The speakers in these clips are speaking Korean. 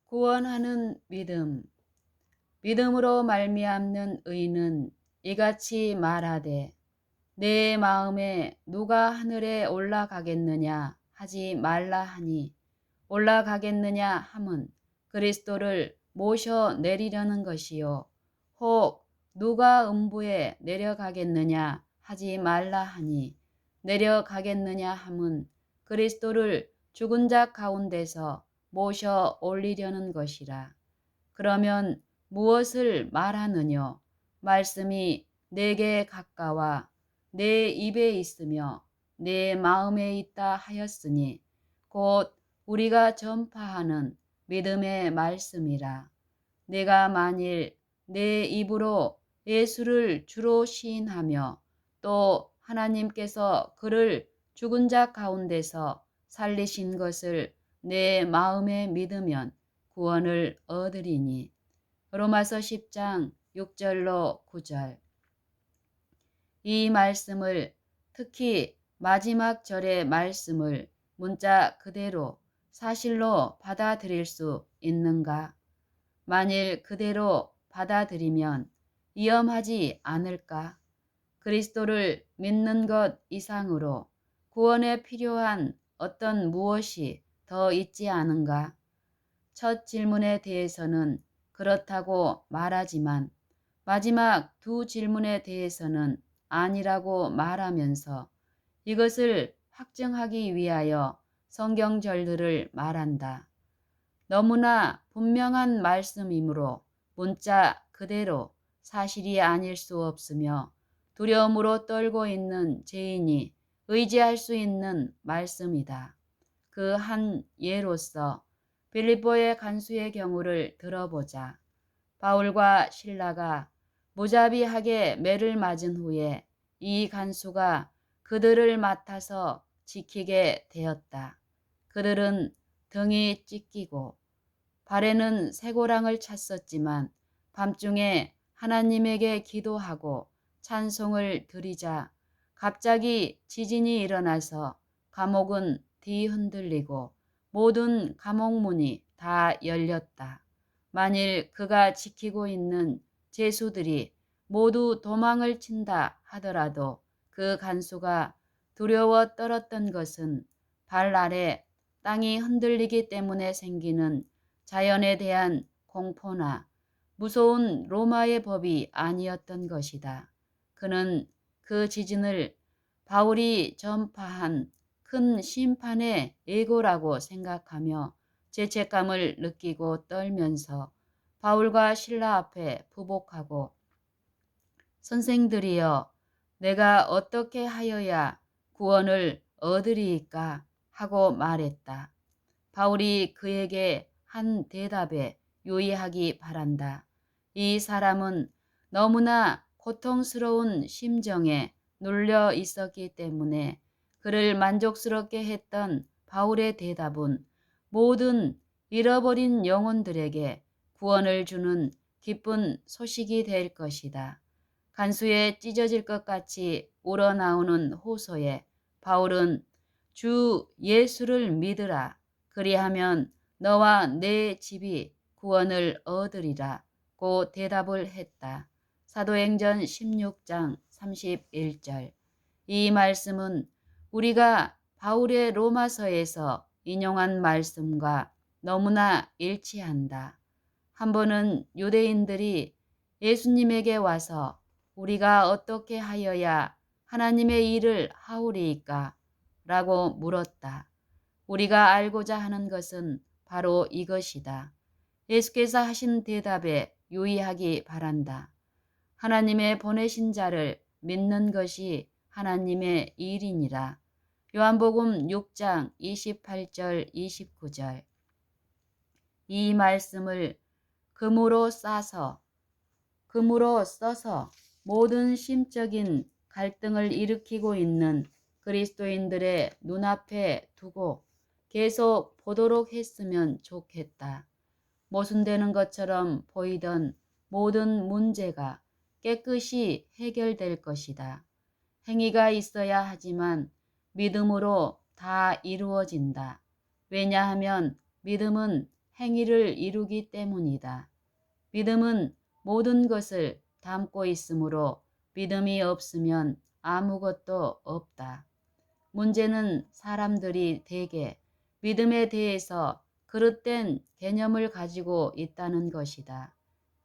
구원하는 믿음. 믿음으로 말미암는 의는 이같이 말하되 내 마음에 누가 하늘에 올라가겠느냐 하지 말라 하니 올라가겠느냐 함은 그리스도를 모셔 내리려는 것이요 혹 누가 음부에 내려가겠느냐 하지 말라 하니 내려가겠느냐 함은 그리스도를 죽은 자 가운데서 모셔 올리려는 것이라. 그러면 무엇을 말하느뇨? 말씀이 내게 가까워 내 입에 있으며 내 마음에 있다 하였으니 곧 우리가 전파하는 믿음의 말씀이라. 내가 만일 내 입으로 예수를 주로 시인하며 또 하나님께서 그를 죽은 자 가운데서 살리신 것을 내 마음에 믿으면 구원을 얻으리니. 로마서 10장 6절로 9절. 이 말씀을 특히 마지막 절의 말씀을 문자 그대로 사실로 받아들일 수 있는가? 만일 그대로 받아들이면 위험하지 않을까? 그리스도를 믿는 것 이상으로 구원에 필요한 어떤 무엇이 더 있지 않은가? 첫 질문에 대해서는 그렇다고 말하지만 마지막 두 질문에 대해서는 아니라고 말하면서 이것을 확증하기 위하여 성경절들을 말한다. 너무나 분명한 말씀이므로 문자 그대로 사실이 아닐 수 없으며 두려움으로 떨고 있는 죄인이 의지할 수 있는 말씀이다. 그 한 예로서 빌립보의 간수의 경우를 들어보자. 바울과 실라가 무자비하게 매를 맞은 후에 이 간수가 그들을 맡아서 지키게 되었다. 그들은 등이 찢기고 발에는 쇠고랑을 찼었지만 밤중에 하나님에게 기도하고 찬송을 드리자 갑자기 지진이 일어나서 감옥은 뒤흔들리고 모든 감옥문이 다 열렸다. 만일 그가 지키고 있는 죄수들이 모두 도망을 친다 하더라도 그 간수가 두려워 떨었던 것은 발 아래 땅이 흔들리기 때문에 생기는 자연에 대한 공포나 무서운 로마의 법이 아니었던 것이다. 그는 그 지진을 바울이 전파한 큰 심판의 예고라고 생각하며 죄책감을 느끼고 떨면서 바울과 실라 앞에 부복하고 선생들이여 내가 어떻게 하여야 구원을 얻으리이까 하고 말했다. 바울이 그에게 한 대답에 유의하기 바란다. 이 사람은 너무나 고통스러운 심정에 눌려 있었기 때문에 그를 만족스럽게 했던 바울의 대답은 모든 잃어버린 영혼들에게 구원을 주는 기쁜 소식이 될 것이다. 간수에 찢어질 것 같이 우러나오는 호소에 바울은 주 예수를 믿으라. 그리하면 너와 내 집이 구원을 얻으리라 고 대답을 했다. 사도행전 16장 31절. 이 말씀은 우리가 바울의 로마서에서 인용한 말씀과 너무나 일치한다. 한 번은 유대인들이 예수님에게 와서 우리가 어떻게 하여야 하나님의 일을 하오리이까? 라고 물었다. 우리가 알고자 하는 것은 바로 이것이다. 예수께서 하신 대답에 유의하기 바란다. 하나님의 보내신 자를 믿는 것이 하나님의 일이니라. 요한복음 6장 28절 29절. 이 말씀을 금으로 써서 모든 심적인 갈등을 일으키고 있는 그리스도인들의 눈앞에 두고 계속 보도록 했으면 좋겠다. 모순되는 것처럼 보이던 모든 문제가 깨끗이 해결될 것이다. 행위가 있어야 하지만 믿음으로 다 이루어진다. 왜냐하면 믿음은 행위를 이루기 때문이다. 믿음은 모든 것을 담고 있으므로 믿음이 없으면 아무것도 없다. 문제는 사람들이 대개 믿음에 대해서 그릇된 개념을 가지고 있다는 것이다.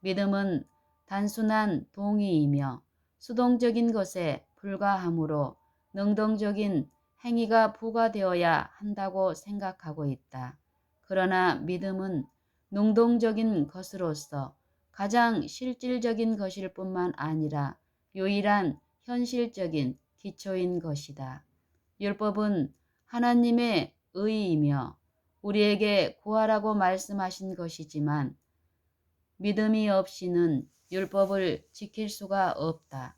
믿음은 단순한 동의이며 수동적인 것에 불과하므로 능동적인 행위가 부과되어야 한다고 생각하고 있다. 그러나 믿음은 능동적인 것으로서 가장 실질적인 것일 뿐만 아니라 유일한 현실적인 기초인 것이다. 율법은 하나님의 의이며 우리에게 구하라고 말씀하신 것이지만 믿음이 없이는 율법을 지킬 수가 없다.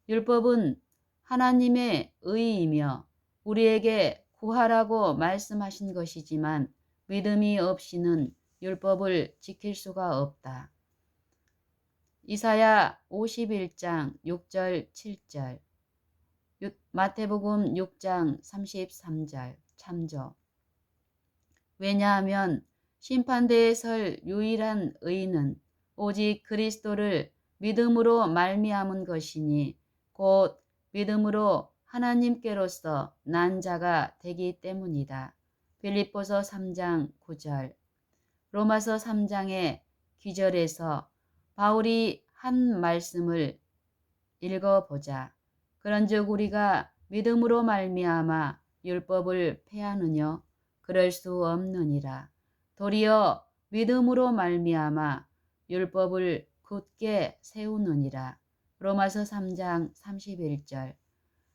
율법은 하나님의 의이며 우리에게 구하라고 말씀하신 것이지만 믿음이 없이는 율법을 지킬 수가 없다. 이사야 51장 6절 7절, 마태복음 6장 33절 참조. 왜냐하면 심판대에 설 유일한 의인은 오직 그리스도를 믿음으로 말미암은 것이니 곧 믿음으로 하나님께로서 난 자가 되기 때문이다. 빌립보서 3장 9절. 로마서 3장의 기절에서 바울이 한 말씀을 읽어보자. 그런즉 우리가 믿음으로 말미암아 율법을 폐하느뇨? 그럴 수 없느니라. 도리어 믿음으로 말미암아 율법을 굳게 세우느니라. 로마서 3장 31절.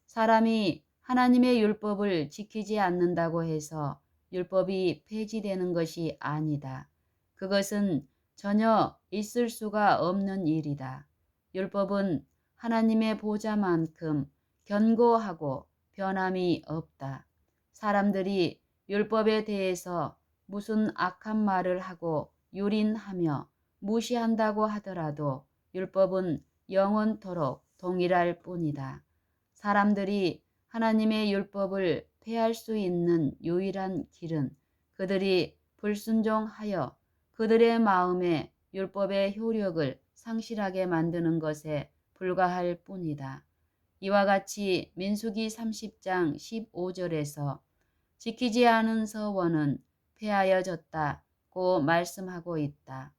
사람이 하나님의 율법을 지키지 않는다고 해서 율법이 폐지되는 것이 아니다. 그것은 전혀 있을 수가 없는 일이다. 율법은 하나님의 보좌만큼 견고하고 변함이 없다. 사람들이 율법에 대해서 무슨 악한 말을 하고 유린하며 무시한다고 하더라도 율법은 영원토록 동일할 뿐이다. 사람들이 하나님의 율법을 폐할 수 있는 유일한 길은 그들이 불순종하여 그들의 마음에 율법의 효력을 상실하게 만드는 것에 불과할 뿐이다. 이와 같이 민수기 30장 15절에서 지키지 않은 서원은 폐하여졌다고 말씀하고 있다.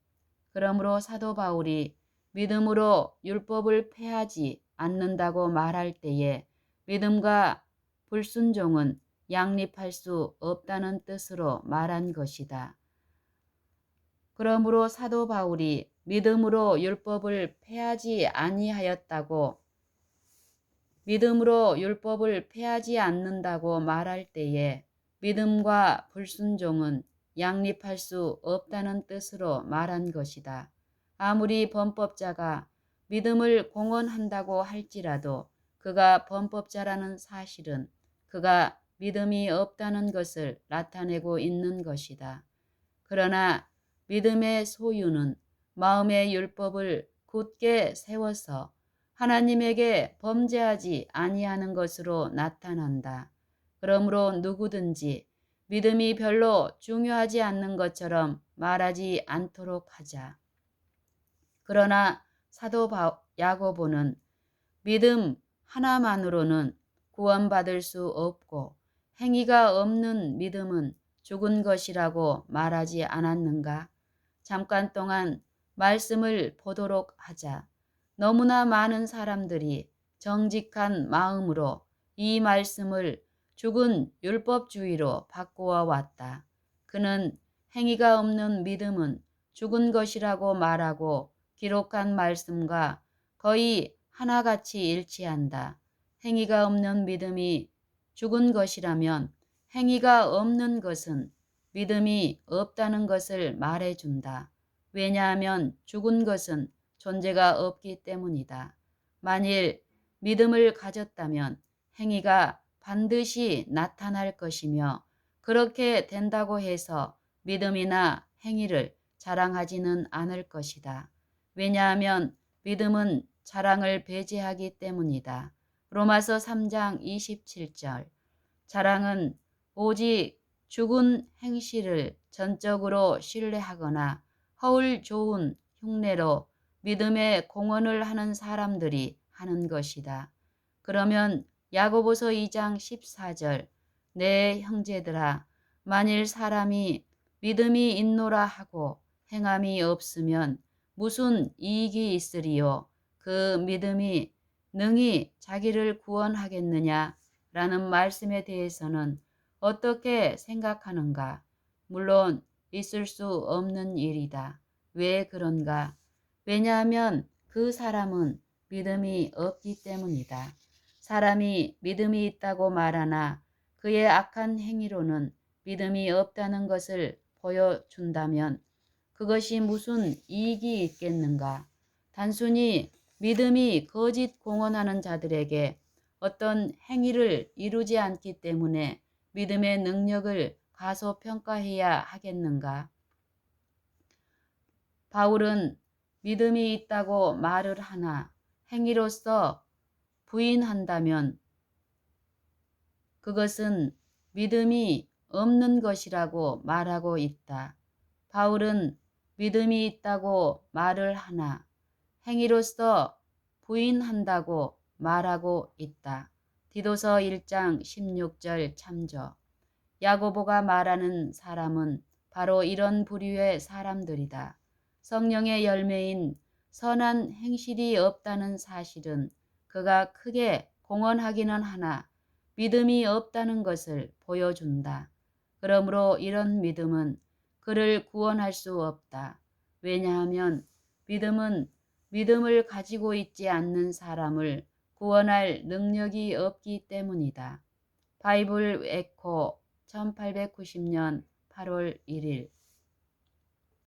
그러므로 사도 바울이 믿음으로 율법을 폐하지 않는다고 말할 때에 믿음과 불순종은 양립할 수 없다는 뜻으로 말한 것이다. 그러므로 사도 바울이 믿음으로 율법을 폐하지 아니하였다고 믿음으로 율법을 폐하지 않는다고 말할 때에 믿음과 불순종은 양립할 수 없다는 뜻으로 말한 것이다. 아무리 범법자가 믿음을 공언한다고 할지라도 그가 범법자라는 사실은 그가 믿음이 없다는 것을 나타내고 있는 것이다. 그러나 믿음의 소유는 마음의 율법을 굳게 세워서 하나님에게 범죄하지 아니하는 것으로 나타난다. 그러므로 누구든지 믿음이 별로 중요하지 않는 것처럼 말하지 않도록 하자. 그러나 사도 야고보는 믿음 하나만으로는 구원받을 수 없고 행위가 없는 믿음은 죽은 것이라고 말하지 않았는가? 잠깐 동안 말씀을 보도록 하자. 너무나 많은 사람들이 정직한 마음으로 이 말씀을 죽은 율법주의로 바꾸어 왔다. 그는 행위가 없는 믿음은 죽은 것이라고 말하고 기록한 말씀과 거의 하나같이 일치한다. 행위가 없는 믿음이 죽은 것이라면 행위가 없는 것은 믿음이 없다는 것을 말해준다. 왜냐하면 죽은 것은 존재가 없기 때문이다. 만일 믿음을 가졌다면 행위가 반드시 나타날 것이며 그렇게 된다고 해서 믿음이나 행위를 자랑하지는 않을 것이다. 왜냐하면 믿음은 자랑을 배제하기 때문이다. 로마서 3장 27절. 자랑은 오직 죽은 행실을 전적으로 신뢰하거나 허울 좋은 흉내로 믿음의 공언을 하는 사람들이 하는 것이다. 그러면 야고보서 2장 14절 내 형제들아 만일 사람이 믿음이 있노라 하고 행함이 없으면 무슨 이익이 있으리요 그 믿음이 능히 자기를 구원하겠느냐 라는 말씀에 대해서는 어떻게 생각하는가? 물론 있을 수 없는 일이다. 왜 그런가? 왜냐하면 그 사람은 믿음이 없기 때문이다. 사람이 믿음이 있다고 말하나 그의 악한 행위로는 믿음이 없다는 것을 보여준다면 그것이 무슨 이익이 있겠는가? 단순히 믿음이 거짓 공언하는 자들에게 어떤 행위를 이루지 않기 때문에 믿음의 능력을 가소평가해야 하겠는가? 바울은 믿음이 있다고 말을 하나 행위로서 부인한다면 그것은 믿음이 없는 것이라고 말하고 있다. 바울은 믿음이 있다고 말을 하나 행위로서 부인한다고 말하고 있다. 디도서 1장 16절 참조. 야고보가 말하는 사람은 바로 이런 부류의 사람들이다. 성령의 열매인 선한 행실이 없다는 사실은 그가 크게 공언하기는 하나 믿음이 없다는 것을 보여준다. 그러므로 이런 믿음은 그를 구원할 수 없다. 왜냐하면 믿음은 믿음을 가지고 있지 않는 사람을 구원할 능력이 없기 때문이다. 바이블 에코 1890년 8월 1일